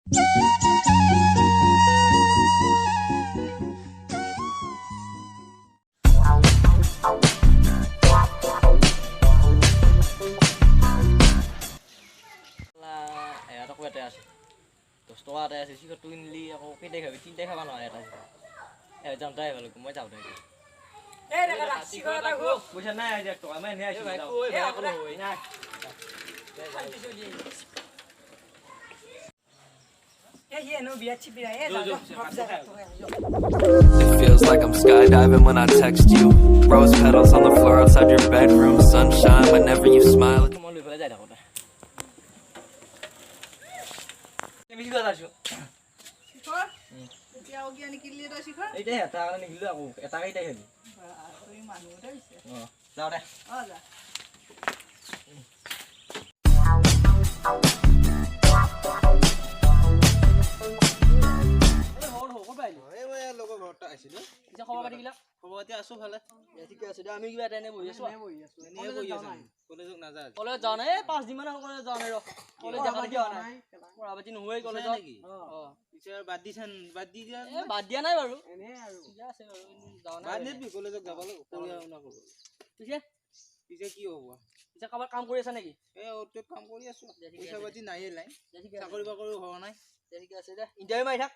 টকা এটা আছে চিকট কিনিলি আকৌ কেইটাই খাবি তিনিটাই খাবা নহয় এটা যাওঁতাই ভাল মই যাওঁতাই পইচা নাই আজি 1 টকা মই এনে আছো It feels like I'm skydiving when I text you. Rose petals on the floor outside your bedroom. Sunshine whenever you smile. মই লৈ পেলাই যাই থাকোঁ মিলি গ'ল আছো এতিয়া অগিয়া নিকিলি এটা শিখৰ এইটাই এটা কাৰণে নিকিলো আকৌ এটা কেইটাই খাবি তুমি মানুহ এটা হৈছে যাওঁ দে যা আমি কিবা এনে বহি আছো কলেজত নাযায় কলেজ যাওঁ নাই 5 দিন মান কলেজ যাওঁ নাই কলেজ যাব কিয় নাই পঢ়া পাতি নহয় কলেজত টিচাৰ বাদ দিয়া নাই বাৰু এনে আৰু ঠিক আছে বাৰু যাওঁ নাই বাদ নেবি কলেজত যাব লাগে পঢ়া শুনা কৰিব পিছে কি হ'ব পিছে কাবাৰ কাম কৰি আছা নেকি অটোত কাম কৰি আছো পইচা পাতি নাই লাই চাকৰি বাকৰি হোৱা নাই ঠিক আছে দে ইণ্টাৰভিউ মাৰি থাক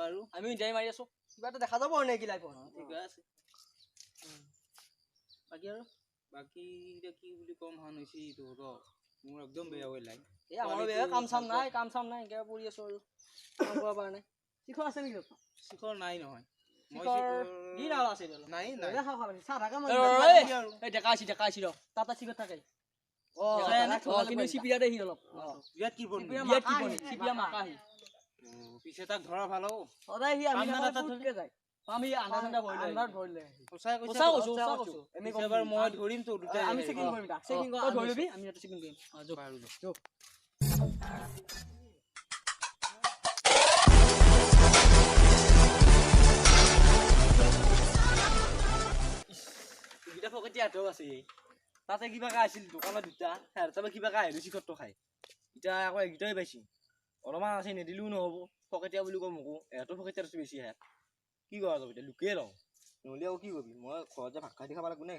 আৰু আমি ইণ্টাৰভিউ মাৰি আছো কিবা এটা দেখা যাব নেকি লাইফত ঠিক আছে বাকি কি বুলি কম হান হৈছে তোৰ মোৰ একদম বেয়া হৈ লাগ এই আমাৰ বেয়া কাম চাম নাই একে পৰি আছো আৰু কাম কৰা পাৰা নাই শিখৰ আছে নেকি শিখৰ নাই নহয় মই কি নাল আছে নাই দেখা খাব সাদা কাম এই ডেকা আছি ৰ তাতা শিখৰ থাকে কিন্তু সিপিয়া দে হি অলপ বিয়াত কি বনি সিপিয়া মাকাহি পিছে তাক ধৰা ভাল হ'ব সদায় হি আমি ফুটকে যায় আমি আন্ডা ভইলে সঁচাই কৈছো এনে এবাৰ মই ধৰিম তো দুটা আমি চেকিং কৰিম তা চেকিং কৰ ধৰিবি আমি এটা চেকিং কৰিম যো পাৰো যো ইটা ফকতি আটো আছে তাতে কিবা কা আছিল দোকানত দুটা আর তবে কিবা কা হেৰি চিকট তো খাই ইটা আকৌ গিটাই পাইছি অলমান আছে নেদিলু নহব ফকতিয়া বুলি কম মকো এটো ফকতিয়াৰ বেছি হে কি কৰা যাব এতিয়া লুকিয়ে লওঁ নহ'লে আৰু কি কৰিবি মই ঘৰত যে ভাত খাই খাব লাগিব নে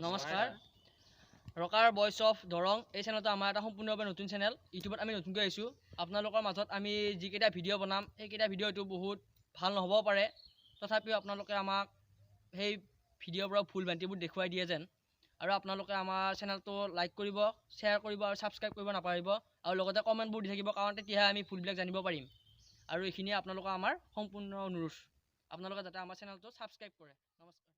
নমস্কাৰ ৰকাৰ ভয়েস অফ দৰং এই চেনেলটো আমাৰ এটা সম্পূৰ্ণভাৱে নতুন চেনেল ইউটিউবত আমি নতুনকৈ আহিছোঁ আপোনালোকৰ মাজত আমি যিকেইটা ভিডিঅ' বনাম সেইকেইটা ভিডিঅ'টো বহুত ভাল নহ'ব পাৰে তথাপিও আপোনালোকে আমাক সেই ভিডিঅ'বোৰৰ ফুল বান্তিবোৰ দেখুৱাই দিয়ে যেন আৰু আপোনালোকে আমাৰ চেনেলটো লাইক কৰিব শ্বেয়াৰ কৰিব আৰু ছাবস্ক্ৰাইব কৰিব নাপাহৰিব আৰু লগতে কমেণ্টবোৰ দি থাকিব কাৰণ তেতিয়াহে আমি ফুলবিলাক জানিব পাৰিম আৰু এইখিনিয়ে আপোনালোকৰ আমাৰ সম্পূৰ্ণ অনুৰোধ আপোনালোকে যাতে আমাৰ চেনেলটো ছাবস্ক্ৰাইব কৰে নমস্কাৰ